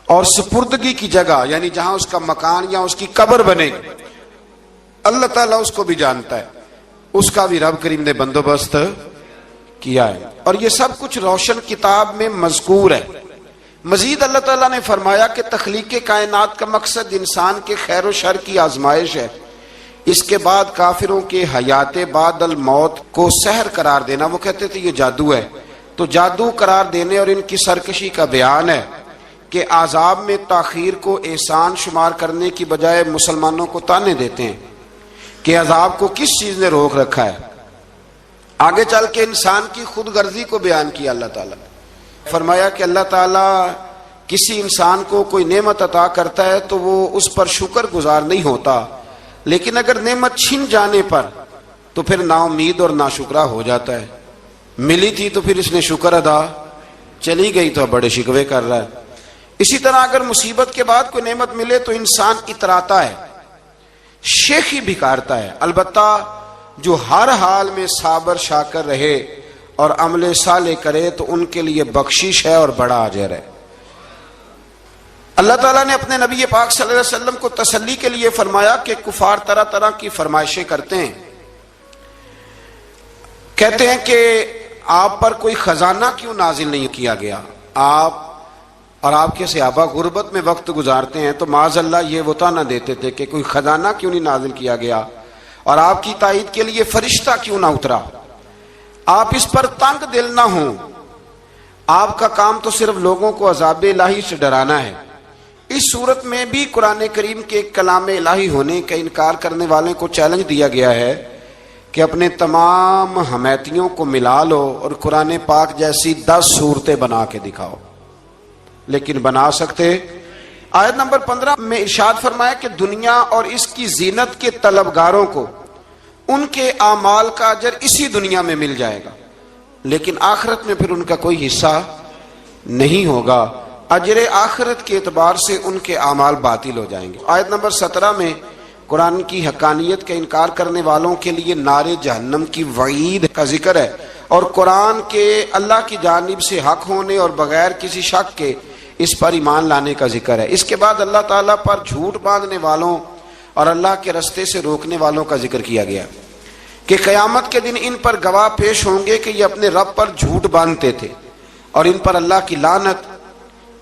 اور سپردگی کی جگہ یعنی جہاں اس کا مکان یا اس کی قبر بنے اللہ تعالیٰ اس کو بھی جانتا ہے، اس کا بھی رب کریم نے بندوبست کیا ہے، اور یہ سب کچھ روشن کتاب میں مذکور ہے۔ مزید اللہ تعالیٰ نے فرمایا کہ تخلیق کائنات کا مقصد انسان کے خیر و شر کی آزمائش ہے، اس کے بعد کافروں کے حیات بعد الموت کو سحر قرار دینا۔ وہ کہتے تھے یہ جادو ہے، تو جادو قرار دینے اور ان کی سرکشی کا بیان ہے کہ عذاب میں تاخیر کو احسان شمار کرنے کی بجائے مسلمانوں کو تانے دیتے ہیں کہ عذاب کو کس چیز نے روک رکھا ہے۔ آگے چل کے انسان کی خود غرضی کو بیان کیا اللہ تعالیٰ، فرمایا کہ اللہ تعالیٰ کسی انسان کو کوئی نعمت عطا کرتا ہے تو وہ اس پر شکر گزار نہیں ہوتا، لیکن اگر نعمت چھن جانے پر تو پھر نا امید اور ناشکرا ہو جاتا ہے۔ ملی تھی تو پھر اس نے شکر ادا، چلی گئی تو بڑے شکوے کر رہا ہے۔ اسی طرح اگر مصیبت کے بعد کوئی نعمت ملے تو انسان اتراتا ہے، شیخی بھکارتا ہے، البتہ جو ہر حال میں صابر شاکر رہے اور عمل صالح کرے تو ان کے لیے بخشش ہے اور بڑا اجر ہے۔ اللہ تعالیٰ نے اپنے نبی پاک صلی اللہ علیہ وسلم کو تسلی کے لیے فرمایا کہ کفار طرح طرح کی فرمائشیں کرتے ہیں، کہتے ہیں کہ آپ پر کوئی خزانہ کیوں نازل نہیں کیا گیا، آپ اور آپ کے صحابہ غربت میں وقت گزارتے ہیں تو معاذ اللہ یہ وہ طعنہ دیتے تھے کہ کوئی خزانہ کیوں نہیں نازل کیا گیا، اور آپ کی تائید کے لیے فرشتہ کیوں نہ اترا۔ آپ اس پر تنگ دل نہ ہوں، آپ کا کام تو صرف لوگوں کو عذاب الہی سے ڈرانا ہے۔ اس صورت میں بھی قرآن کریم کے کلام الہی ہونے کا انکار کرنے والوں کو چیلنج دیا گیا ہے کہ اپنے تمام حمیتیوں کو ملا لو اور قرآن پاک جیسی 10 صورتیں بنا کے دکھاؤ، لیکن بنا سکتے۔ آیت نمبر 15 میں ارشاد فرمایا کہ دنیا اور اس کی زینت کے طلبگاروں کو ان کے اعمال کا اجر اسی دنیا میں مل جائے گا، لیکن آخرت میں پھر ان کا کوئی حصہ نہیں ہوگا، اجر آخرت کے اعتبار سے ان کے اعمال باطل ہو جائیں گے۔ آیت نمبر 17 میں قرآن کی حقانیت کا انکار کرنے والوں کے لیے نار جہنم کی وعید کا ذکر ہے، اور قرآن کے اللہ کی جانب سے حق ہونے اور بغیر کسی شک کے اس پر ایمان لانے کا ذکر ہے۔ اس کے بعد اللہ تعالیٰ پر جھوٹ باندھنے والوں اور اللہ کے رستے سے روکنے والوں کا ذکر کیا گیا کہ قیامت کے دن ان پر گواہ پیش ہوں گے کہ یہ اپنے رب پر جھوٹ باندھتے تھے، اور ان پر اللہ کی لعنت،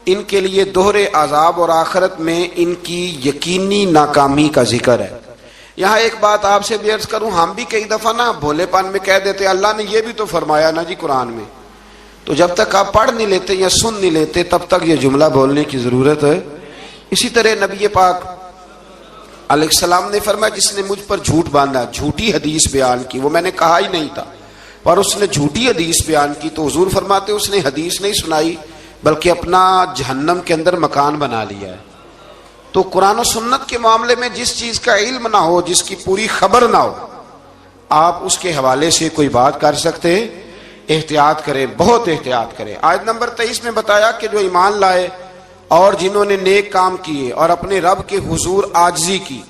ان کے لیے دوہرے عذاب اور آخرت میں ان کی یقینی ناکامی کا ذکر ہے۔ یہاں ایک بات آپ سے بھی عرض کروں، ہم بھی کئی دفعہ نا بھولے پن میں کہہ دیتے اللہ نے یہ بھی تو فرمایا نا جی قرآن میں، تو جب تک آپ پڑھ نہیں لیتے یا سن نہیں لیتے تب تک یہ جملہ بولنے کی ضرورت ہے۔ اسی طرح نبی پاک علیہ السلام نے فرمایا جس نے مجھ پر جھوٹ باندھا، جھوٹی حدیث بیان کی، وہ میں نے کہا ہی نہیں تھا پر اس نے جھوٹی حدیث بیان کی، تو حضور فرماتے اس نے حدیث نہیں سنائی بلکہ اپنا جہنم کے اندر مکان بنا لیا ہے۔ تو قرآن و سنت کے معاملے میں جس چیز کا علم نہ ہو، جس کی پوری خبر نہ ہو، آپ اس کے حوالے سے کوئی بات کر سکتے، احتیاط کریں، بہت احتیاط کریں۔ آیت نمبر 23 میں بتایا کہ جو ایمان لائے اور جنہوں نے نیک کام کیے اور اپنے رب کے حضور عاجزی کی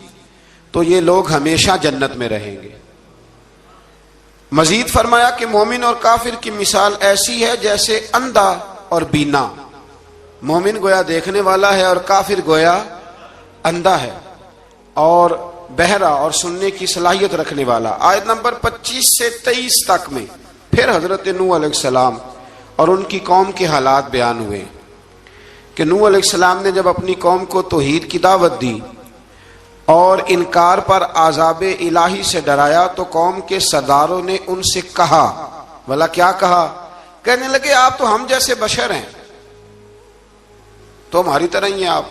تو یہ لوگ ہمیشہ جنت میں رہیں گے۔ مزید فرمایا کہ مومن اور کافر کی مثال ایسی ہے جیسے اندھا اور بینا، مومن گویا دیکھنے والا ہے اور کافر گویا اندھا ہے اور بہرا اور سننے کی صلاحیت رکھنے والا۔ آیت نمبر 25 سے 23 تک میں پھر حضرت نوح علیہ السلام اور ان کی قوم کے حالات بیان ہوئے کہ نوح علیہ السلام نے جب اپنی قوم کو توحید کی دعوت دی اور انکار پر عذاب الہی سے ڈرایا تو قوم کے سرداروں نے ان سے کہا، بھلا کیا کہا؟ کہنے لگے آپ تو ہم جیسے بشر ہیں، تو ہماری طرح ہی ہیں آپ،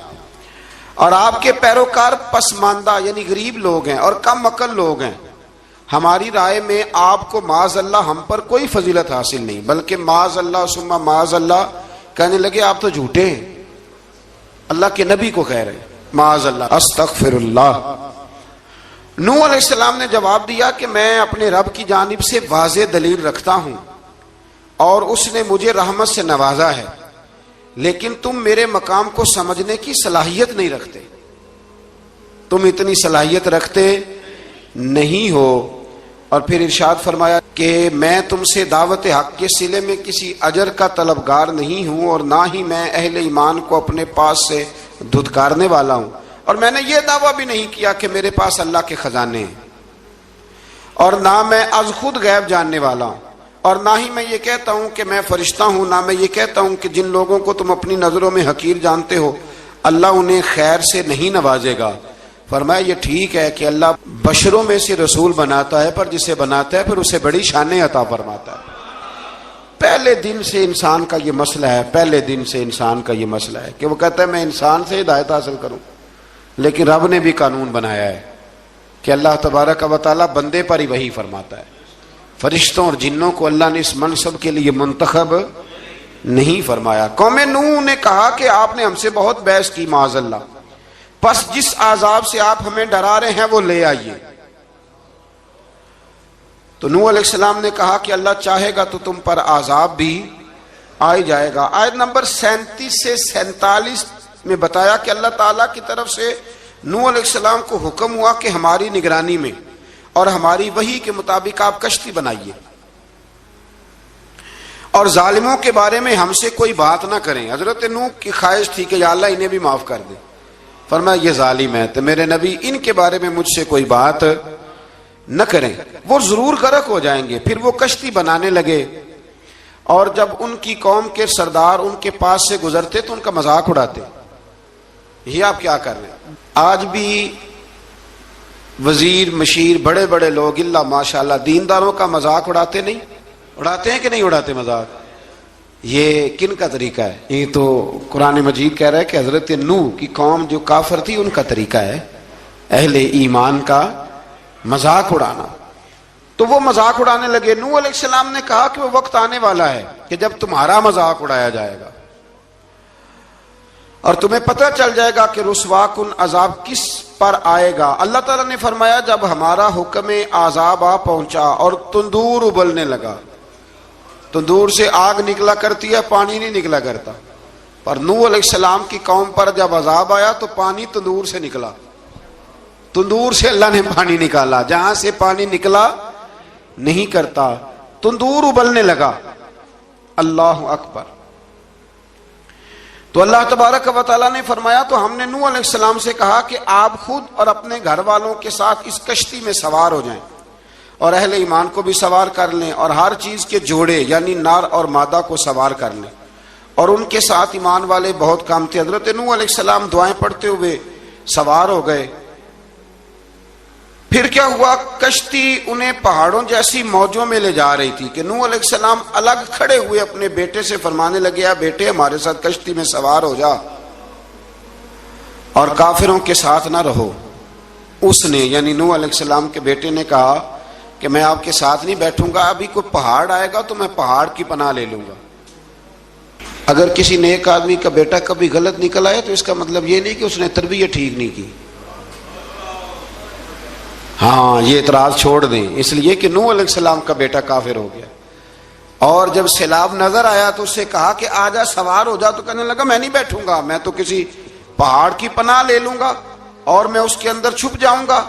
اور آپ کے پیروکار پسماندہ یعنی غریب لوگ ہیں اور کم عقل لوگ ہیں، ہماری رائے میں آپ کو معاذ اللہ ہم پر کوئی فضیلت حاصل نہیں، بلکہ معاذ اللہ ثم معاذ اللہ۔ کہنے لگے آپ تو جھوٹے ہیں، اللہ کے نبی کو کہہ رہے معاذ اللہ، استغفر اللہ۔ نوح علیہ السلام نے جواب دیا کہ میں اپنے رب کی جانب سے واضح دلیل رکھتا ہوں اور اس نے مجھے رحمت سے نوازا ہے، لیکن تم میرے مقام کو سمجھنے کی صلاحیت نہیں رکھتے، تم اتنی صلاحیت رکھتے نہیں ہو، اور پھر ارشاد فرمایا کہ میں تم سے دعوت حق کے صلے میں کسی اجر کا طلبگار نہیں ہوں، اور نہ ہی میں اہل ایمان کو اپنے پاس سے دھتکارنے والا ہوں، اور میں نے یہ دعویٰ بھی نہیں کیا کہ میرے پاس اللہ کے خزانے ہیں، اور نہ میں از خود غیب جاننے والا ہوں، اور نہ ہی میں یہ کہتا ہوں کہ میں فرشتہ ہوں، نہ میں یہ کہتا ہوں کہ جن لوگوں کو تم اپنی نظروں میں حقیر جانتے ہو اللہ انہیں خیر سے نہیں نوازے گا۔ فرمایا یہ ٹھیک ہے کہ اللہ بشروں میں سے رسول بناتا ہے، پر جسے بناتا ہے پھر اسے بڑی شانیں عطا فرماتا ہے۔ پہلے دن سے انسان کا یہ مسئلہ ہے، پہلے دن سے انسان کا یہ مسئلہ ہے کہ وہ کہتا ہے میں انسان سے ہدایت حاصل کروں، لیکن رب نے بھی قانون بنایا ہے کہ اللہ تبارک و تعالیٰ بندے پر ہی وحی فرماتا ہے۔ فرشتوں اور جنوں کو اللہ نے اس منصب کے لیے منتخب نہیں فرمایا۔ قوم نوح نے کہا کہ آپ نے ہم سے بہت بحث کی معاذ اللہ، پس جس عذاب سے آپ ہمیں ڈرا رہے ہیں وہ لے آئیے۔ تو نوح علیہ السلام نے کہا کہ اللہ چاہے گا تو تم پر عذاب بھی آ جائے گا۔ آیت نمبر 37 سے 47 میں بتایا کہ اللہ تعالیٰ کی طرف سے نوح علیہ السلام کو حکم ہوا کہ ہماری نگرانی میں اور ہماری وحی کے مطابق آپ کشتی بنائیے، اور ظالموں کے بارے میں ہم سے کوئی بات نہ کریں۔ حضرت نوح کی خواہش تھی کہ یا اللہ انہیں بھی معاف کر دے، فرمایا یہ ظالم ہے تو میرے نبی ان کے بارے میں مجھ سے کوئی بات نہ کریں، وہ ضرور غرق ہو جائیں گے۔ پھر وہ کشتی بنانے لگے، اور جب ان کی قوم کے سردار ان کے پاس سے گزرتے تو ان کا مذاق اڑاتے۔ یہ آپ کیا کر رہے ہیں؟ آج بھی وزیر مشیر بڑے بڑے لوگ اللہ ماشاءاللہ دینداروں کا مذاق اڑاتے نہیں؟ اڑاتے ہیں کہ نہیں اڑاتے مذاق؟ یہ کن کا طریقہ ہے؟ یہ تو قرآن مجید کہہ رہا ہے کہ حضرت نوح کی قوم جو کافر تھی ان کا طریقہ ہے اہل ایمان کا مذاق اڑانا۔ تو وہ مذاق اڑانے لگے۔ نوح علیہ السلام نے کہا کہ وہ وقت آنے والا ہے کہ جب تمہارا مذاق اڑایا جائے گا، اور تمہیں پتہ چل جائے گا کہ رسوا کن عذاب کس پر آئے گا۔ اللہ تعالیٰ نے فرمایا جب ہمارا حکم عذاب آ پہنچا اور تندور ابلنے لگا، تندور سے آگ نکلا کرتی ہے، پانی نہیں نکلا کرتا، پر نوح علیہ السلام کی قوم پر جب عذاب آیا تو پانی تندور سے نکلا، تندور سے اللہ نے پانی نکالا، جہاں سے پانی نکلا نہیں کرتا، تندور ابلنے لگا۔ اللہ اکبر۔ تو اللہ تبارک و تعالیٰ نے فرمایا تو ہم نے نوح علیہ السلام سے کہا کہ آپ خود اور اپنے گھر والوں کے ساتھ اس کشتی میں سوار ہو جائیں، اور اہل ایمان کو بھی سوار کر لیں، اور ہر چیز کے جوڑے یعنی نر اور مادہ کو سوار کر لیں۔ اور ان کے ساتھ ایمان والے بہت کام تھے۔ حضرت نوح علیہ السلام دعائیں پڑھتے ہوئے سوار ہو گئے۔ پھر کیا ہوا؟ کشتی انہیں پہاڑوں جیسی موجوں میں لے جا رہی تھی کہ نوح علیہ السلام الگ کھڑے ہوئے اپنے بیٹے سے فرمانے لگے بیٹے ہمارے ساتھ کشتی میں سوار ہو جا اور کافروں کے ساتھ نہ رہو۔ اس نے یعنی نوح علیہ السلام کے بیٹے نے کہا کہ میں آپ کے ساتھ نہیں بیٹھوں گا، ابھی کوئی پہاڑ آئے گا تو میں پہاڑ کی پناہ لے لوں گا۔ اگر کسی نیک آدمی کا بیٹا کبھی غلط نکل آیا تو اس کا مطلب یہ نہیں کہ اس نے تربیت ٹھیک نہیں کی، ہاں یہ اعتراض چھوڑ دیں، اس لیے کہ نوح علیہ السلام کا بیٹا کافر ہو گیا، اور جب سیلاب نظر آیا تو اس سے کہا کہ آجا سوار ہو جا، تو کہنے لگا میں نہیں بیٹھوں گا، میں تو کسی پہاڑ کی پناہ لے لوں گا اور میں اس کے اندر چھپ جاؤں گا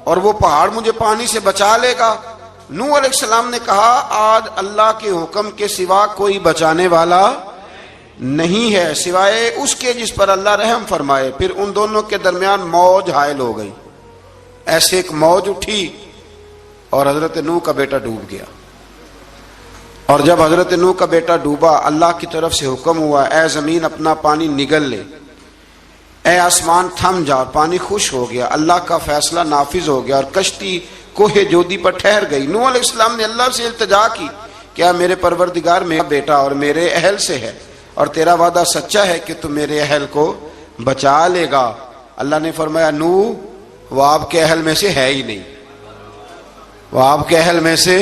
اور وہ پہاڑ مجھے پانی سے بچا لے گا۔ نوح علیہ السلام نے کہا آج اللہ کے حکم کے سوا کوئی بچانے والا نہیں ہے سوائے اس کے جس پر اللہ رحم فرمائے۔ پھر ان دونوں کے درمیان موج حائل ہو گئی، ایسے ایک موج اٹھی اور حضرت نوح کا بیٹا ڈوب گیا۔ اور جب حضرت نوح کا بیٹا ڈوبا اللہ کی طرف سے حکم ہوا اے زمین اپنا پانی نگل لے، اے آسمان تھم جا، پانی خوش ہو گیا، اللہ کا فیصلہ نافذ ہو گیا اور کشتی کوہ جودی پر ٹھہر گئی۔ نوح علیہ السلام نے اللہ سے التجا کی کیا میرے پروردگار میرا بیٹا اور میرے اہل سے ہے اور تیرا وعدہ سچا ہے کہ تم میرے اہل کو بچا لے گا۔ اللہ نے فرمایا نوح وہ آپ کے اہل میں سے ہے ہی نہیں، وہ آپ کے اہل میں سے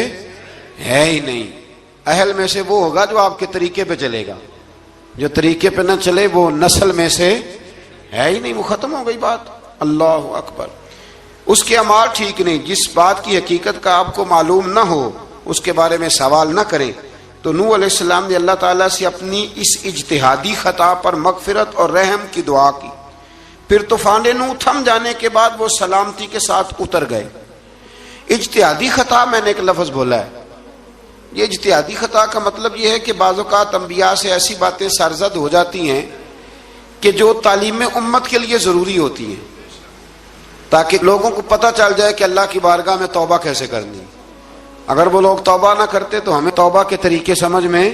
ہے ہی نہیں۔ اہل میں سے وہ ہوگا جو آپ کے طریقے پہ چلے گا، جو طریقے پہ نہ چلے وہ نسل میں سے ہے ہی نہیں، وہ ختم ہو گئی بات۔ اللہ اکبر۔ اس کے اعمال ٹھیک نہیں، جس بات کی حقیقت کا آپ کو معلوم نہ ہو اس کے بارے میں سوال نہ کریں۔ تو نوح علیہ السلام نے اللہ تعالیٰ سے اپنی اس اجتہادی خطا پر مغفرت اور رحم کی دعا کی۔ پھر طوفان نوح تھم جانے کے بعد وہ سلامتی کے ساتھ اتر گئے۔ اجتہادی خطا میں نے ایک لفظ بولا ہے، یہ اجتہادی خطا کا مطلب یہ ہے کہ بعض اوقات انبیاء سے ایسی باتیں سرزد ہو جاتی ہیں کہ جو تعلیم امت کے لیے ضروری ہوتی ہیں، تاکہ لوگوں کو پتہ چل جائے کہ اللہ کی بارگاہ میں توبہ کیسے کرنی۔ اگر وہ لوگ توبہ نہ کرتے تو ہمیں توبہ کے طریقے سمجھ میں،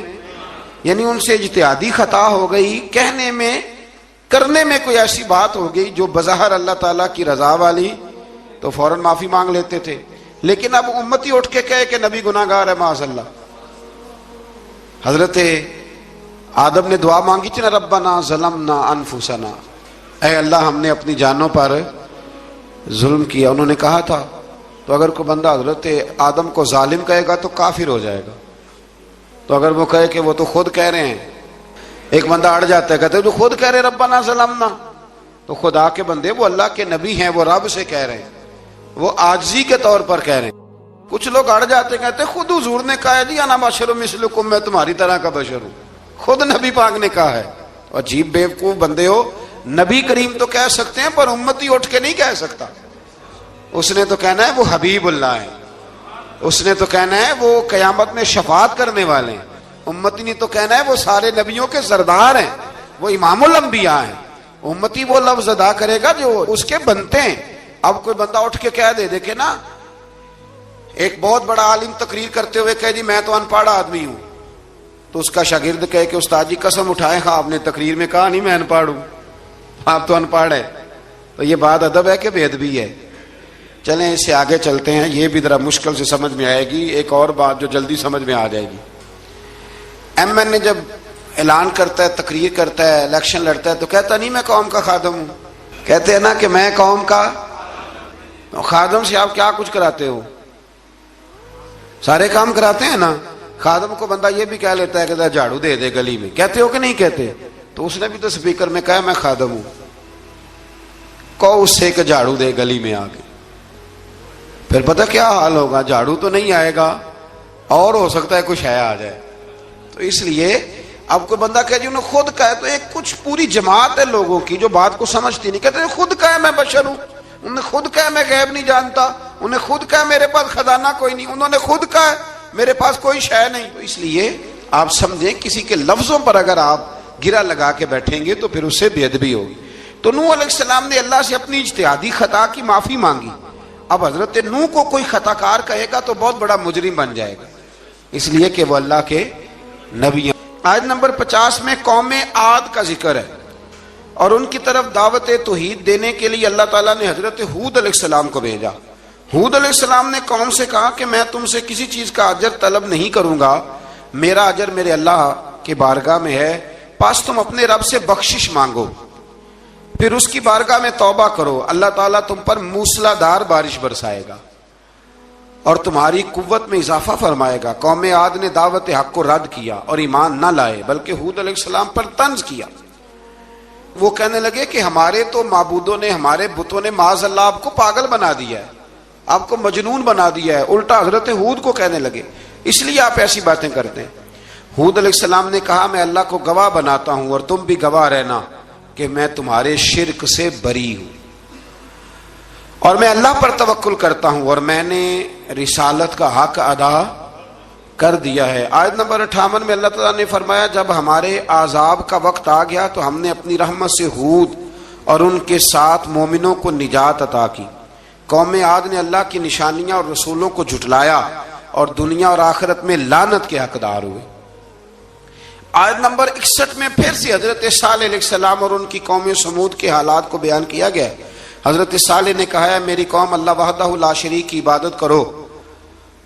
یعنی ان سے اجتہادی خطا ہو گئی، کہنے میں کرنے میں کوئی ایسی بات ہو گئی جو بظاہر اللہ تعالیٰ کی رضا والی، تو فوراً معافی مانگ لیتے تھے۔ لیکن اب امتی اٹھ کے کہے کہ نبی گناہ گار ہے معاذ اللہ۔ حضرت آدم نے دعا مانگی تھی نا، ربنا ظلمنا انفسنا، اے اللہ ہم نے اپنی جانوں پر ظلم کیا، انہوں نے کہا تھا۔ تو اگر کوئی بندہ حضرت آدم کو ظالم کہے گا تو کافر ہو جائے گا، تو اگر وہ کہے کہ وہ تو خود کہہ رہے ہیں، ایک بندہ اڑ جاتا ہے، کہتے ہیں تو خود کہہ رہے ربنا ظلمنا، تو خدا کے بندے وہ اللہ کے نبی ہیں، وہ رب سے کہہ رہے ہیں، وہ عاجزی کے طور پر کہہ رہے ہیں۔ کچھ لوگ اڑ جاتے کہتے ہیں خود حضور نے کہا ہے جی انا بشر مثلکم، میں تمہاری طرح کا بشر ہوں، خود نبی پاک نے کہا ہے۔ عجیب بیوقوف بندے ہو، نبی کریم تو کہہ سکتے ہیں پر امتی اٹھ کے نہیں کہہ سکتا۔ اس نے تو کہنا ہے وہ حبیب اللہ ہے، اس نے تو کہنا ہے وہ قیامت میں شفاعت کرنے والے ہیں، امتی نے تو کہنا ہے وہ سارے نبیوں کے سردار ہیں، وہ امام الانبیاء ہیں۔ امتی وہ لفظ ادا کرے گا جو اس کے بنتے ہیں۔ اب کوئی بندہ اٹھ کے کہہ دے، دیکھے نا ایک بہت بڑا عالم تقریر کرتے ہوئے کہے جی میں تو ان پڑھ آدمی ہوں، تو اس کا شاگرد کہے کہ استاد جی قسم اٹھائے ہاں آپ نے تقریر میں کہا نہیں میں ان پڑھ ہوں، آپ تو ان پڑھ ہے، تو یہ بات ادب ہے کہ بے ادبی ہے؟ چلیں اس سے آگے چلتے ہیں، یہ بھی ذرا مشکل سے سمجھ میں آئے گی، ایک اور بات جو جلدی سمجھ میں آ جائے گی۔ ایم این اے جب اعلان کرتا ہے، تقریر کرتا ہے، الیکشن لڑتا ہے تو کہتا نہیں میں قوم کا خادم ہوں، کہتے ہیں نا کہ میں قوم کا خادم سے آپ کیا کچھ کراتے ہو؟ سارے کام کراتے ہیں نا۔ خادم کو بندہ یہ بھی کہہ لیتا ہے کہ جھاڑو دے دے گلی میں، کہتے ہو کہ نہیں کہتے؟ تو اس نے بھی تو سپیکر میں کہا میں خادم ہوں، کہو اس سے کہ جھاڑو دے گلی میں آ کے، پھر پتہ کیا حال ہوگا؟ جھاڑو تو نہیں آئے گا اور ہو سکتا ہے کچھ ہے آ جائے۔ تو اس لیے اب کوئی بندہ کہے جی انہوں نے خود کہا ہے، تو ایک کچھ پوری جماعت ہے لوگوں کی جو بات کو سمجھتی نہیں، کہتے ہیں خود کہا ہے میں بشر ہوں، انہوں نے خود کہا ہے میں غیب نہیں جانتا، انہوں نے خود کہا ہے میرے پاس خزانہ کوئی نہیں، انہوں نے خود کہا ہے میرے پاس کوئی شے نہیں۔ تو اس لیے آپ سمجھیں کسی کے لفظوں پر اگر آپ گرا لگا کے بیٹھیں گے تو پھر اس سے بے ادبی ہوگی۔ تو نوح علیہ السلام نے اللہ سے اپنی اجتہادی خطا کی معافی مانگی۔ اب حضرت نوح کو کوئی خطا کار کہے گا تو بہت بڑا مجرم بن جائے گا، اس لیے کہ وہ اللہ کے نبی ہیں۔ آیت نمبر 50 میں قوم عاد کا ذکر ہے اور ان کی طرف دعوت توحید دینے کے لیے اللہ تعالیٰ نے حضرت ہود علیہ السلام کو بھیجا۔ ہود علیہ السلام نے قوم سے کہا کہ میں تم سے کسی چیز کا اجر طلب نہیں کروں گا، میرا اجر میرے اللہ کی بارگاہ میں ہے، پس تم اپنے رب سے بخشش مانگو، پھر اس کی بارگاہ میں توبہ کرو، اللہ تعالیٰ تم پر موسلا دار بارش برسائے گا اور تمہاری قوت میں اضافہ فرمائے گا۔ قوم عاد نے دعوت حق کو رد کیا اور ایمان نہ لائے، بلکہ ہود علیہ السلام پر طنز کیا۔ وہ کہنے لگے کہ ہمارے تو معبودوں نے، ہمارے بتوں نے معاذ اللہ آپ کو پاگل بنا دیا ہے، آپ کو مجنون بنا دیا ہے، الٹا حضرت ہود کو کہنے لگے، اس لیے آپ ایسی باتیں کرتے ہیں۔ ہود علیہ السلام نے کہا میں اللہ کو گواہ بناتا ہوں اور تم بھی گواہ رہنا کہ میں تمہارے شرک سے بری ہوں اور میں اللہ پر توکل کرتا ہوں اور میں نے رسالت کا حق ادا کر دیا ہے۔ آیت نمبر 58 میں اللہ تعالیٰ نے فرمایا جب ہمارے عذاب کا وقت آ گیا تو ہم نے اپنی رحمت سے ہود اور ان کے ساتھ مومنوں کو نجات عطا کی۔ قوم عاد نے اللہ کی نشانیاں اور رسولوں کو جھٹلایا اور دنیا اور آخرت میں لعنت کے حقدار ہوئے۔ آیت نمبر 61 میں پھر سے حضرت صالح علیہ السلام اور ان کی قوم سمود کے حالات کو بیان کیا گیا۔ حضرت صالح نے کہا ہے میری قوم اللہ وحدہ لا شریک کی عبادت کرو،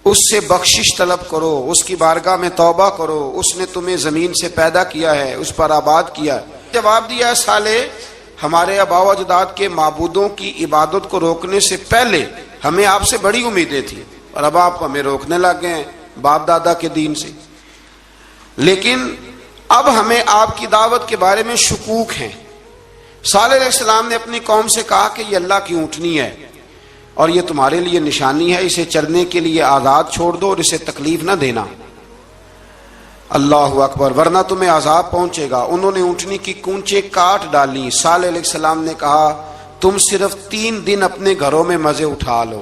اس سے بخشش طلب کرو، اس کی بارگاہ میں توبہ کرو، اس نے تمہیں زمین سے پیدا کیا ہے، اس پر آباد کیا ہے۔ جواب دیا ہے صالح ہمارے آباء و اجداد کے معبودوں کی عبادت کو روکنے سے پہلے ہمیں آپ سے بڑی امیدیں تھیں اور اب آپ ہمیں روکنے لگ گئے ہیں باپ دادا کے دین سے، لیکن اب ہمیں آپ کی دعوت کے بارے میں شکوک ہیں۔ صالح علیہ السلام نے اپنی قوم سے کہا کہ یہ اللہ کی اونٹنی ہے اور یہ تمہارے لیے نشانی ہے، اسے چرنے کے لیے آزاد چھوڑ دو اور اسے تکلیف نہ دینا، اللہ اکبر، ورنہ تمہیں عذاب پہنچے گا۔ انہوں نے اونٹنی کی کونچیں کاٹ ڈالی۔ صالح علیہ السلام نے کہا تم صرف 3 دن اپنے گھروں میں مزے اٹھا لو،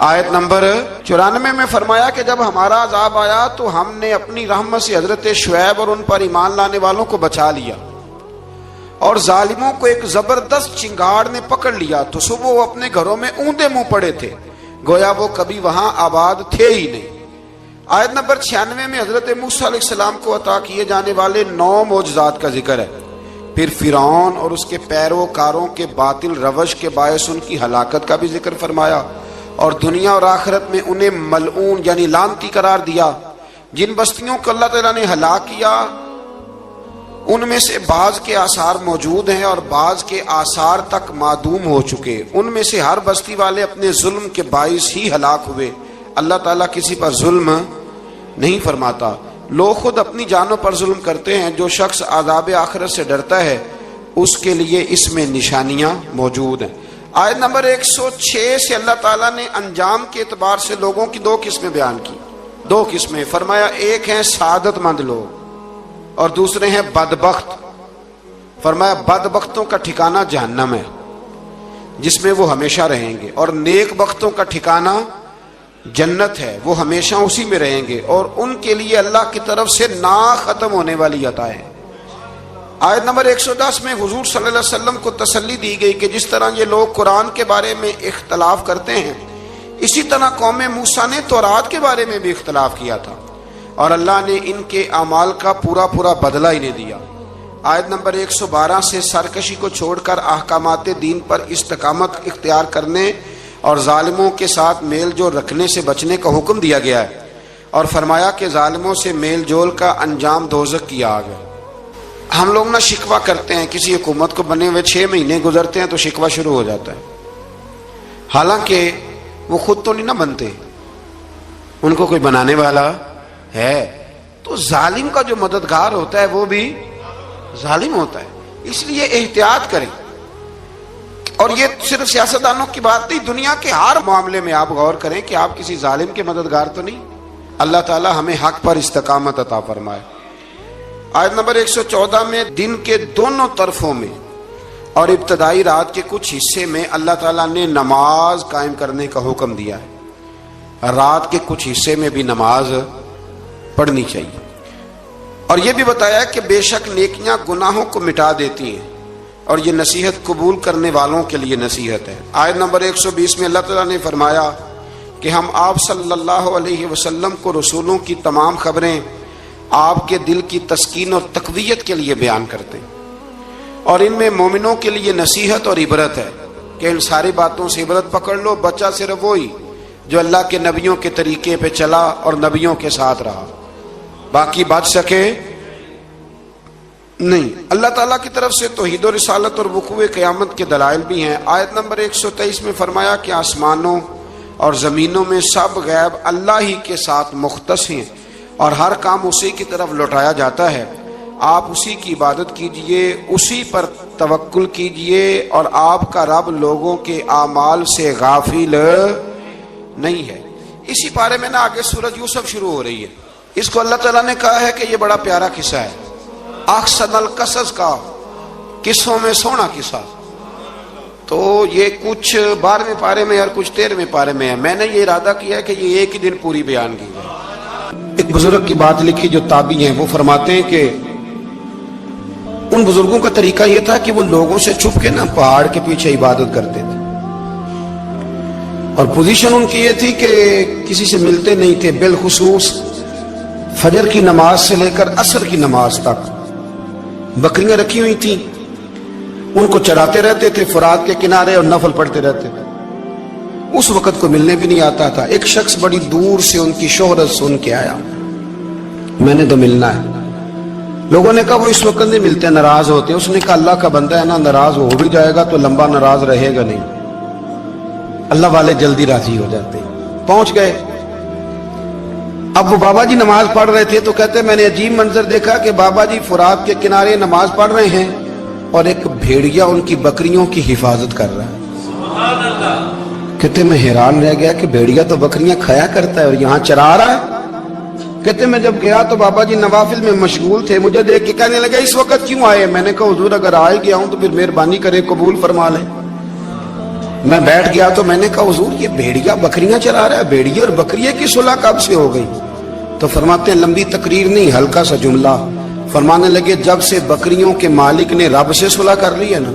آیت نمبر 94 میں فرمایا کہ جب ہمارا عذاب آیا تو ہم نے اپنی رحمت سے حضرت شعیب اور ان پر ایمان لانے والوں کو بچا لیا، اور ظالموں کو ایک زبردست چنگاڑ نے پکڑ لیا تو صبح وہ اپنے گھروں میں اوندے منہ پڑے تھے، گویا وہ کبھی وہاں آباد تھے ہی نہیں۔ آیت نمبر 96 میں حضرت موسیٰ علیہ السلام کو عطا کیے جانے والے 9 معجزات کا ذکر ہے۔ پھر فرعون اور اس کے پیروکاروں کے باطل روش کے باعث ان کی ہلاکت کا بھی ذکر فرمایا، اور دنیا اور آخرت میں انہیں ملعون یعنی لعنتی قرار دیا۔ جن بستیوں کو اللہ تعالیٰ نے ہلاک کیا ان میں سے بعض کے آثار موجود ہیں اور بعض کے آثار تک معدوم ہو چکے۔ ان میں سے ہر بستی والے اپنے ظلم کے باعث ہی ہلاک ہوئے۔ اللہ تعالیٰ کسی پر ظلم نہیں فرماتا، لوگ خود اپنی جانوں پر ظلم کرتے ہیں۔ جو شخص عذاب آخرت سے ڈرتا ہے اس کے لیے اس میں نشانیاں موجود ہیں۔ آیت نمبر 106 سے اللہ تعالیٰ نے انجام کے اعتبار سے لوگوں کی 2 قسمیں بیان کی۔ 2 قسمیں فرمایا، ایک ہیں سعادت مند لوگ اور دوسرے ہیں بدبخت۔ فرمایا بدبختوں کا ٹھکانہ جہنم ہے جس میں وہ ہمیشہ رہیں گے، اور نیک بختوں کا ٹھکانہ جنت ہے، وہ ہمیشہ اسی میں رہیں گے، اور ان کے لیے اللہ کی طرف سے نا ختم ہونے والی عطا ہے۔ آیت نمبر 110 میں حضور صلی اللہ علیہ وسلم کو تسلی دی گئی کہ جس طرح یہ لوگ قرآن کے بارے میں اختلاف کرتے ہیں، اسی طرح قوم موسیٰ نے تورات کے بارے میں بھی اختلاف کیا تھا، اور اللہ نے ان کے اعمال کا پورا بدلہ انہیں دیا۔ آیت نمبر 112 سے سرکشی کو چھوڑ کر احکامات دین پر استقامت اختیار کرنے اور ظالموں کے ساتھ میل جول رکھنے سے بچنے کا حکم دیا گیا ہے، اور فرمایا کہ ظالموں سے میل جول کا انجام دوزخ کی آگ ہے۔ ہم لوگ نہ شکوہ کرتے ہیں، کسی حکومت کو بنے ہوئے 6 مہینے گزرتے ہیں تو شکوہ شروع ہو جاتا ہے، حالانکہ وہ خود تو نہیں نہ بنتے، ان کو کوئی بنانے والا ہے۔ تو ظالم کا جو مددگار ہوتا ہے وہ بھی ظالم ہوتا ہے، اس لیے احتیاط کریں۔ اور یہ صرف سیاستدانوں کی بات نہیں، دنیا کے ہر معاملے میں آپ غور کریں کہ آپ کسی ظالم کے مددگار تو نہیں۔ اللہ تعالی ہمیں حق پر استقامت عطا فرمائے۔ آیت نمبر 114 میں دن کے دونوں طرفوں میں اور ابتدائی رات کے کچھ حصے میں اللہ تعالیٰ نے نماز قائم کرنے کا حکم دیا ہے، رات کے کچھ حصے میں بھی نماز پڑھنی چاہیے، اور یہ بھی بتایا کہ بے شک نیکیاں گناہوں کو مٹا دیتی ہیں، اور یہ نصیحت قبول کرنے والوں کے لیے نصیحت ہے۔ آیت نمبر 120 میں اللہ تعالیٰ نے فرمایا کہ ہم آپ صلی اللہ علیہ وسلم کو رسولوں کی تمام خبریں آپ کے دل کی تسکین اور تقویت کے لیے بیان کرتے ہیں، اور ان میں مومنوں کے لیے نصیحت اور عبرت ہے کہ ان ساری باتوں سے عبرت پکڑ لو۔ بچہ صرف وہی جو اللہ کے نبیوں کے طریقے پہ چلا اور نبیوں کے ساتھ رہا، باقی بچ سکے نہیں۔ اللہ تعالیٰ کی طرف سے توحید و رسالت اور وقوع قیامت کے دلائل بھی ہیں۔ آیت نمبر 123 میں فرمایا کہ آسمانوں اور زمینوں میں سب غیب اللہ ہی کے ساتھ مختص ہیں، اور ہر کام اسی کی طرف لوٹایا جاتا ہے۔ آپ اسی کی عبادت کیجئے، اسی پر توکل کیجئے، اور آپ کا رب لوگوں کے اعمال سے غافل نہیں ہے۔ اسی بارے میں نا آگے سورۃ یوسف شروع ہو رہی ہے، اس کو اللہ تعالیٰ نے کہا ہے کہ یہ بڑا پیارا قصہ ہے، احسن القصص کا، قصوں میں سونا قصہ۔ تو یہ کچھ 12ویں پارے میں اور کچھ 13ویں پارے میں ہے۔ میں نے یہ ارادہ کیا ہے کہ یہ ایک ہی دن پوری بیان کی جائے۔ ایک بزرگ کی بات لکھی جو تابعی ہیں، وہ فرماتے ہیں کہ ان بزرگوں کا طریقہ یہ تھا کہ وہ لوگوں سے چھپ کے نا پہاڑ کے پیچھے عبادت کرتے تھے، اور پوزیشن ان کی یہ تھی کہ کسی سے ملتے نہیں تھے، بالخصوص فجر کی نماز سے لے کر عصر کی نماز تک بکریاں رکھی ہوئی تھیں، ان کو چراتے رہتے تھے فرات کے کنارے اور نفل پڑھتے رہتے تھے۔ اس وقت کو ملنے بھی نہیں آتا تھا۔ ایک شخص بڑی دور سے ان کی شہرت سن کے آیا، میں نے تو ملنا ہے۔ لوگوں نے کہا وہ اس وقت نہیں ملتے، ناراض ہوتے۔ اس نے کہا اللہ کا بندہ ہے نا، ناراض ہو بھی جائے گا تو لمبا ناراض رہے گا نہیں، اللہ والے جلدی راضی ہو جاتے ہیں۔ پہنچ گئے۔ اب وہ بابا جی نماز پڑھ رہے تھے تو کہتے میں نے عجیب منظر دیکھا کہ بابا جی فرات کے کنارے نماز پڑھ رہے ہیں اور ایک بھیڑیا ان کی بکریوں کی حفاظت کر رہا ہے۔ کہتے میں حیران رہ گیا کہ بھیڑیا تو بکریاں کھایا کرتا ہے اور یہاں چرا رہا ہے۔ کہتے میں جب گیا تو بابا جی نوافل میں مشغول تھے، مجھے دیکھ کے کہنے لگا اس وقت کیوں آئے؟ میں نے کہا حضور اگر آئے گیا ہوں تو پھر مہربانی کرے قبول فرما لیں۔ میں بیٹھ گیا تو میں نے کہا حضور یہ بھیڑیا بکریاں چلا رہا ہے، بھیڑیا اور بکریے کی صلح کب سے ہو گئی؟ تو فرماتے ہیں لمبی تقریر نہیں، ہلکا سا جملہ، فرمانے لگے جب سے بکریوں کے مالک نے رب سے صلح کر لی ہے نا،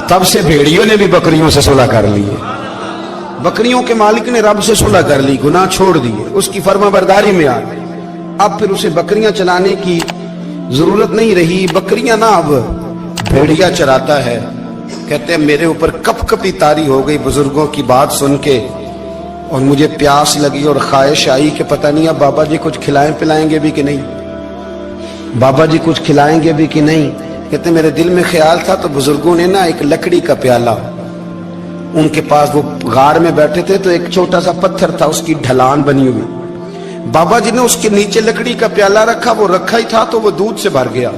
تب سے بھیڑیوں نے بھی بکریوں سے صلح کر لی ہے۔ بکریوں کے مالک نے رب سے صلح کر لی، گناہ چھوڑ دیے، اس کی فرما برداری میں آ گئے، اب پھر اسے بکریاں چلانے کی ضرورت نہیں رہی، بکریاں نہ اب بھیڑیا چراتا ہے۔ کہتے ہیں میرے اوپر کپ کپی طاری ہو گئی بزرگوں کی بات سن کے، اور مجھے پیاس لگی اور خواہش آئی کہ پتہ نہیں اب بابا جی کچھ کھلائیں پلائیں گے بھی کہ نہیں، بابا جی کچھ کھلائیں گے بھی کہ نہیں۔ کہتے ہیں میرے دل میں خیال تھا تو بزرگوں نے نا ایک لکڑی کا پیالہ، ان کے پاس وہ غار میں بیٹھے تھے تو ایک چھوٹا سا پتھر تھا، اس کی ڈھلان بنی ہوئی، بابا جی نے اس کے نیچے لکڑی کا پیالہ رکھا، وہ رکھا ہی تھا تو وہ دودھ سے بھر گیا۔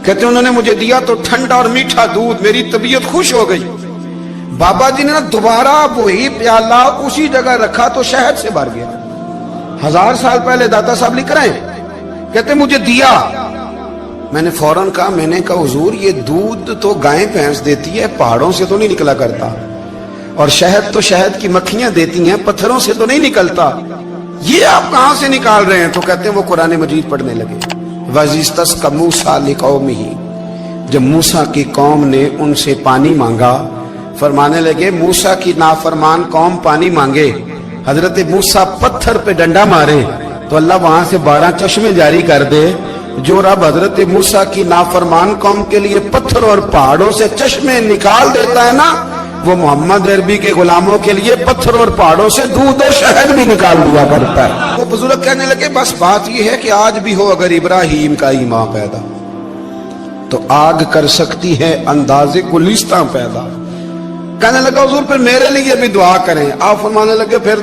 کہتے ہیں انہوں نے مجھے دیا تو ٹھنڈا اور میٹھا دودھ، میری طبیعت خوش ہو گئی۔ بابا جی نے دوبارہ وہی پیالہ اسی جگہ رکھا تو شہد سے بھر گیا۔ 1000 سال پہلے داتا صاحب لکھ رہے ہیں، کہتے مجھے دیا، میں نے فوراً کہا، میں نے کہا حضور یہ دودھ تو گائیں بھینس دیتی ہے، پہاڑوں سے تو نہیں نکلا کرتا، اور شہد تو شہد کی مکھیاں دیتی ہیں، پتھروں سے تو نہیں نکلتا، یہ آپ کہاں سے نکال رہے ہیں؟ تو کہتے ہیں وہ قرآن مجید پڑھنے لگے۔ وَإِذِ اسْتَسْقَى مُوسَىٰ لِقَوْمِهِ، جب موسیٰ کی قوم نے ان سے پانی مانگا، فرمانے لگے موسیٰ کی نافرمان قوم پانی مانگے، حضرت موسیٰ پتھر پہ ڈنڈا مارے تو اللہ وہاں سے 12 چشمے جاری کر دے۔ جو رب حضرت موسیٰ کی نافرمان قوم کے لیے پتھر اور پہاڑوں سے چشمے نکال دیتا ہے نا، وہ محمد عربی کے غلاموں کے لیے پتھر اور پہاڑوں سے دودھ اور شہد بھی نکال دیا کرتا ہے۔ وہ بزرگ کہنے لگے بس بات یہ ہے کہ آج بھی ہو اگر ابراہیم کا ایمان پیدا تو آگ کر سکتی ہے انداز گلستاں پیدا۔ کہنے لگا حضور پھر میرے لیے بھی دعا کریں۔ آپ فرمانے لگے پھر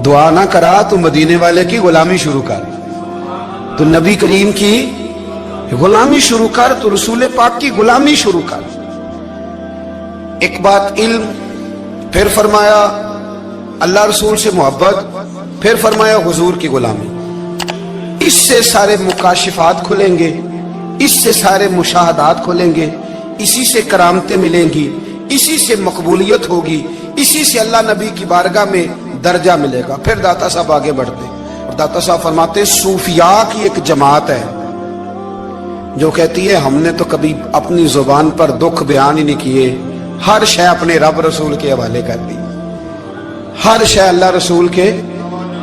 دعا نہ کرا تو مدینے والے کی غلامی شروع کر، تو نبی کریم کی غلامی شروع کر، تو رسول پاک کی غلامی شروع کر۔ ایک بات علم، پھر فرمایا اللہ رسول سے محبت، پھر فرمایا حضور کی غلامی۔ اس سے سارے مکاشفات کھلیں گے، اس سے سارے مشاہدات کھلیں گے، اسی سے کرامتیں ملیں گی، اسی سے مقبولیت ہوگی، اسی سے اللہ نبی کی بارگاہ میں درجہ ملے گا۔ پھر داتا صاحب آگے بڑھتے اور داتا صاحب فرماتے صوفیاء کی ایک جماعت ہے جو کہتی ہے ہم نے تو کبھی اپنی زبان پر دکھ بیان ہی نہیں کیے، ہر شے اپنے رب رسول کے حوالے کر دی، ہر شے اللہ رسول کے۔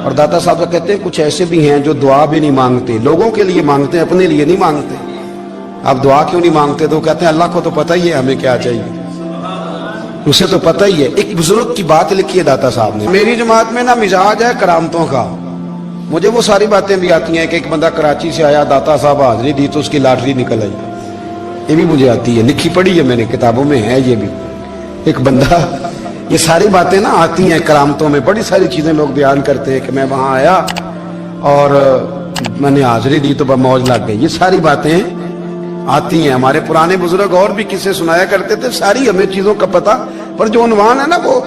اور داتا صاحب کہتے ہیں کچھ ایسے بھی ہیں جو دعا بھی نہیں مانگتے، لوگوں کے لیے مانگتے ہیں، اپنے لیے نہیں مانگتے۔ آپ دعا کیوں نہیں مانگتے؟ تو کہتے ہیں اللہ کو تو پتہ ہی ہے ہمیں کیا چاہیے، اسے تو پتہ ہی ہے۔ ایک بزرگ کی بات لکھی ہے داتا صاحب نے، میری جماعت میں نا مزاج ہے کرامتوں کا، مجھے وہ ساری باتیں بھی آتی ہیں کہ ایک بندہ کراچی سے آیا، داتا صاحب حاضری دی تو اس کی لاٹری نکل آئی، یہ بھی مجھے آتی ہے، لکھی پڑھی ہے میں نے، کتابوں میں ہے یہ بھی۔ ایک بندہ، یہ ساری باتیں نا آتی ہیں کرامتوں میں، بڑی ساری چیزیں لوگ بیان کرتے ہیں کہ میں وہاں آیا اور میں نے حاضری دی تو موج لگ گئی، یہ ساری باتیں آتی ہیں۔ ہمارے پرانے بزرگ اور بھی قصے سنایا کرتے تھے، ساری ہمیں چیزوں کا پتہ، پر جو عنوان ہے نا وہ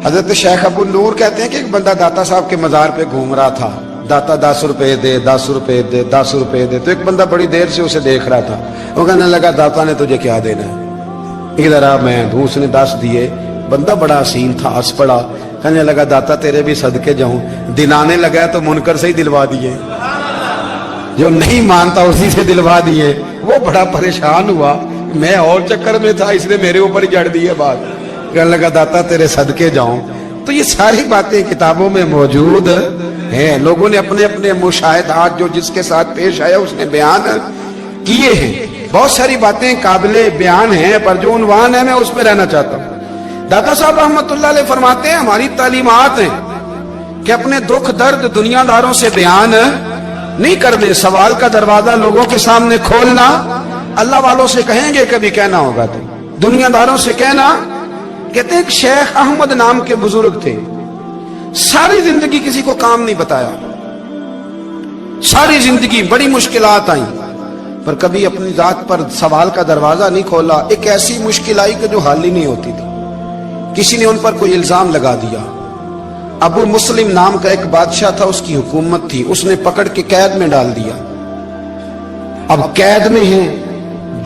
حضرت شیخ ابو نور کہتے ہیں کہ ایک بندہ داتا صاحب کے مزار پہ گھوم رہا تھا، داتا 10 روپے دے، 10 روپے دے، 10 روپے دے، تو ایک بندہ بڑی دیر سے اسے دیکھ رہا تھا، وہ کہنے لگا داتا نے تجھے کیا دینا ہے، ادھر آ میں دوں۔ اس نے 10 دیے، بندہ بڑا حسین تھا، ہنس پڑا، کہنے لگا داتا تیرے بھی صدقے جاؤں، دلانے لگا تو منکر سے ہی دلوا دیے، جو نہیں مانتا اسی سے دلوا دیے۔ وہ بڑا پریشان ہوا، میں اور چکر میں تھا، اس نے میرے اوپر ہی جڑ دی ہے بات، کہنے لگا داتا تیرے صدقے جاؤں۔ تو یہ ساری باتیں کتابوں میں موجود ہیں، لوگوں نے اپنے اپنے مشاہدات جو جس کے ساتھ پیش آیا اس نے بیان کیے ہیں، بہت ساری باتیں قابل بیان ہیں، پر جو عنوان ہے میں اس پہ رہنا چاہتا ہوں۔ داتا صاحب رحمۃ اللہ علیہ فرماتے ہیں ہماری تعلیمات ہیں کہ اپنے دکھ درد دنیا داروں سے بیان نہیں کرنے، سوال کا دروازہ لوگوں کے سامنے کھولنا، اللہ والوں سے کہیں گے کبھی کہنا ہوگا تو دنیا داروں سے کہنا۔ کہتے ہیں ایک شیخ احمد نام کے بزرگ تھے، ساری زندگی کسی کو کام نہیں بتایا، ساری زندگی بڑی مشکلات آئیں، پر کبھی اپنی ذات پر سوال کا دروازہ نہیں کھولا۔ ایک ایسی مشکل آئی کہ جو حل ہی نہیں ہوتی تھی، کسی نے ان پر کوئی الزام لگا دیا۔ ابو مسلم نام کا ایک بادشاہ تھا، اس کی حکومت تھی، اس نے پکڑ کے قید میں ڈال دیا۔ اب قید میں ہیں،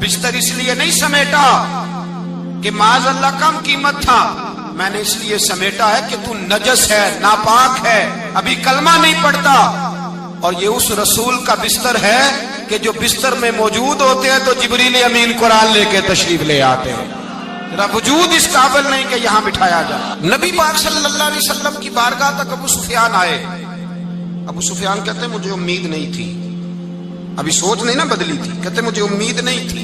بستر اس لیے نہیں سمیٹا کہ معاذ اللہ کم قیمت تھا، میں نے اس لیے سمیٹا ہے کہ تو نجس ہے، ناپاک ہے، ابھی کلمہ نہیں پڑھتا۔ اور یہ اس رسول کا بستر ہے کہ جو بستر میں موجود ہوتے ہیں تو جبریل امین قرآن لے کے تشریف لے آتے ہیں۔ ذرا وجود اس قابل نہیں کہ یہاں بٹھایا جائے۔ نبی پاک صلی اللہ علیہ وسلم کی بارگاہ تک ابو سفیان آئے۔ ابو سفیان کہتے ہیں مجھے امید نہیں تھی، ابھی سوچ نہیں نہ بدلی تھی، کہتے مجھے امید نہیں تھی،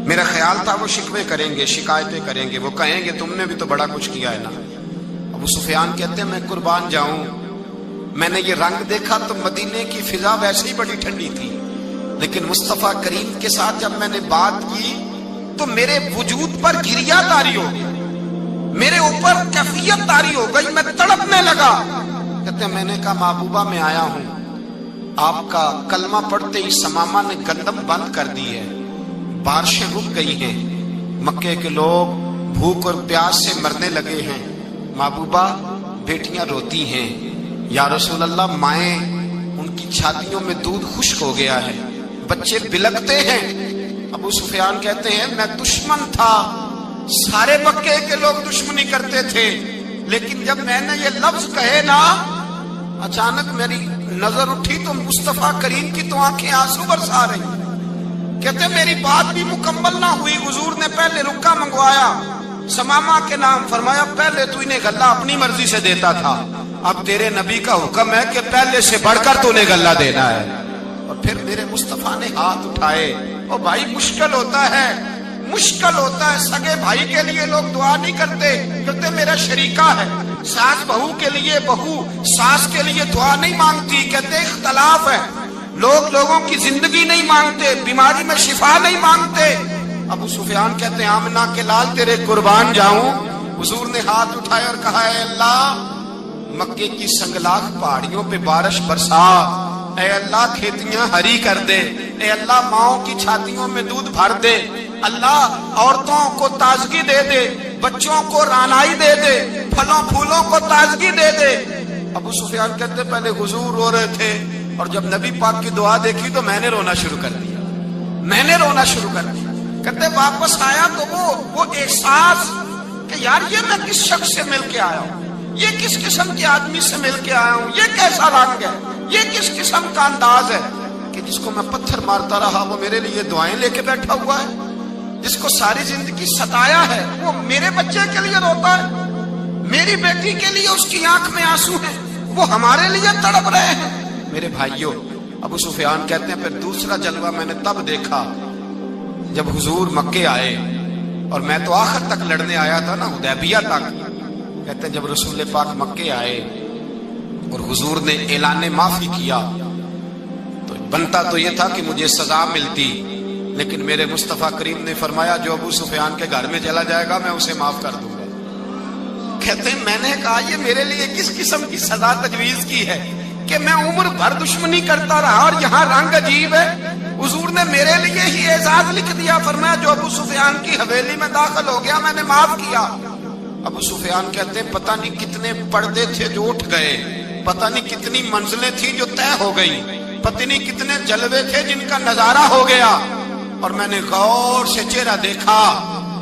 میرا خیال تھا وہ شکوے کریں گے، شکایتیں کریں گے، وہ کہیں گے تم نے بھی تو بڑا کچھ کیا ہے نا۔ ابو سفیان کہتے ہیں میں قربان جاؤں، میں نے یہ رنگ دیکھا تو مدینے کی فضا ویسے ہی بڑی ٹھنڈی تھی، لیکن مصطفیٰ کریم کے ساتھ جب میں نے بات کی تو میرے وجود پر گریہ طاری ہو گئی، میرے اوپر کیفیت طاری ہو گئی، میں تڑپنے لگا۔ کہتے ہیں میں نے کہا محبوبہ میں آیا ہوں، آپ کا کلمہ پڑھتے ہی سمامہ نے گندم بند کر دی ہے، بارشیں رک گئی ہیں، مکے کے لوگ بھوک اور پیاس سے مرنے لگے ہیں، محبوبہ بیٹیاں روتی ہیں، یا رسول اللہ مائیں ان کی چھاتیوں میں دودھ خشک ہو گیا ہے، بچے بلکتے ہیں۔ ابو سفیان کہتے ہیں میں دشمن تھا، سارے مکے کے لوگ دشمنی کرتے تھے، لیکن جب میں نے یہ لفظ کہے نا اچانک میری نظر اٹھی تو مصطفیٰ کریم کی تو آنکھیں آنسو برسا رہی۔ کہتے میری بات بھی مکمل نہ ہوئی، حضور نے پہلے رکا منگوایا، سمامہ کے نام فرمایا پہلے تو انہیں غلہ اپنی مرضی سے دیتا تھا، اب تیرے نبی کا حکم ہے کہ پہلے سے بڑھ کر تو انہیں غلہ دینا ہے۔ اور پھر میرے مصطفیٰ نے ہاتھ اٹھائے۔ اور بھائی مشکل ہوتا ہے، مشکل ہوتا ہے، سگے بھائی کے لیے لوگ دعا نہیں کرتے، کہتے میرا شریکہ ہے، ساس بہو کے لیے بہو ساس کے لیے دعا نہیں مانگتی، کہتے اختلاف ہے، لوگ لوگوں کی زندگی نہیں مانگتے، بیماری میں شفا نہیں مانگتے۔ ابو سفیان کہتے ہیں آمنہ کے لال تیرے قربان جاؤں۔ حضور نے ہاتھ اٹھائے اور کہا اے اللہ مکے کی سنگلاخ پہاڑیوں پہ بارش برسا، اے اللہ کھیتیاں ہری کر دے، اے اللہ ماؤں کی چھاتیوں میں دودھ بھر دے، اللہ عورتوں کو تازگی دے دے، بچوں کو رانائی دے دے، پھلوں پھولوں کو تازگی دے دے۔ ابو سفیان کہتے پہلے حضور رو رہے تھے اور جب نبی پاک کی دعا دیکھی تو میں نے رونا شروع کر دیا، میں نے رونا شروع کر دیا۔ کہتے واپس آیا تو وہ احساس کہ یار یہ میں کس شخص سے مل کے آیا ہوں، یہ کس قسم کے آدمی سے مل کے آیا ہوں، یہ کیسا رنگ ہے، یہ کس قسم کا انداز ہے کہ جس کو میں پتھر مارتا رہا وہ میرے لیے دعائیں لے کے بیٹھا ہوا ہے، جس کو ساری زندگی ستایا ہے وہ میرے بچے کے لیے روتا ہے، میری بیٹی کے لیے اس کی آنکھ میں آنسو ہیں، وہ ہمارے لیے تڑپ رہے ہیں۔ میرے بھائیوں ابو سفیان کہتے ہیں پھر دوسرا جلوہ میں نے تب دیکھا جب حضور مکے آئے، اور میں تو آخر تک لڑنے آیا تھا نا حدیبیہ تک۔ کہتے ہیں جب رسول پاک مکے آئے اور حضور نے اعلان معافی کیا تو بنتا تو یہ تھا کہ مجھے سزا ملتی، لیکن میرے مصطفیٰ کریم نے فرمایا جو ابو سفیان کے گھر میں چلا جائے گا میں اسے معاف کر دوں گا۔ کہتے ہیں میں نے کہا یہ میرے لیے کس قسم کی سزا تجویز کی ہے کہ میں عمر بھر دشمنی کرتا رہا اور یہاں رنگ عجیب ہے۔ حضور نے میرے لیے ہی اعزاز لکھ دیا، فرمایا جو ابو سفیان کی حویلی میں داخل ہو گیا میں نے معاف کیا۔ ابو سفیان کہتے ہیں پتہ نہیں کتنے پردے تھے جو اٹھ گئے، پتہ نہیں کتنی منزلیں تھیں جو طے ہو گئی، پتہ نہیں کتنے جلوے تھے جن کا نظارہ ہو گیا، اور میں نے غور سے چہرہ دیکھا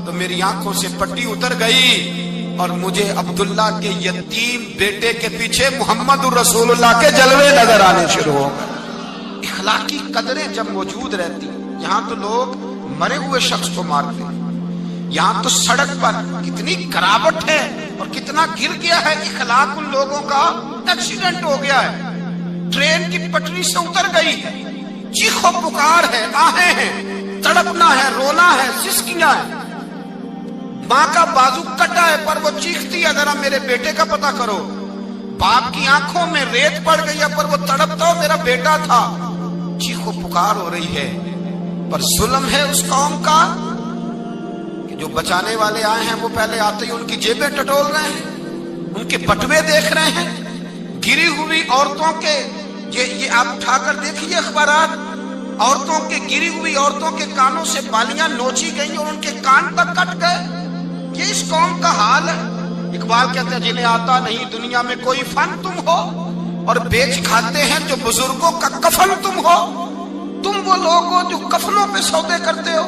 تو میری آنکھوں سے پٹی اتر گئی اور مجھے عبداللہ کے یتیم بیٹے کے پیچھے محمد الرسول اللہ کے جلوے نظر آنے شروع ہو گئے۔ اخلاقی قدریں جب موجود رہتی، یہاں تو لوگ مرے ہوئے شخص کو مارتے ہیں، یہاں تو سڑک پر کتنی گراوٹ ہے اور کتنا گر گیا ہے اخلاق ان لوگوں کا، ایکسیڈنٹ ہو گیا ہے، ٹرین کی پٹری سے اتر گئی ہے، چیخو پکار ہے، آہیں ہیں، تڑپنا ہے، رونا ہے، سسکیاں ہے، ماں کا بازو کٹا ہے پر وہ چیختی ہے ذرا میرے بیٹے کا پتہ کرو، باپ کی آنکھوں میں ریت پڑ گئی ہے پر وہ تڑپتا ہو میرا بیٹا تھا، چیخو پکار ہو رہی ہے۔ پر ظلم ہے اس قوم کا کہ جو بچانے والے آئے ہیں وہ پہلے آتے ہی ان کی جیبیں ٹٹول رہے ہیں، ان کے بٹوے دیکھ رہے ہیں، گری ہوئی عورتوں کے، یہ آپ اٹھا کر دیکھیے اخبارات، عورتوں کے گری ہوئی عورتوں کے کانوں سے بالیاں نوچی گئی اور ان کے کان تک کٹ گئے۔ یہ اس قوم کا حال ہے۔ اقبال کہتے ہیں جنہیں آتا نہیں دنیا میں کوئی فن تم ہو اور بیچ کھاتے ہیں جو بزرگوں کا کفن تم ہو، تم وہ لوگ ہو جو کفنوں پہ سودے کرتے ہو،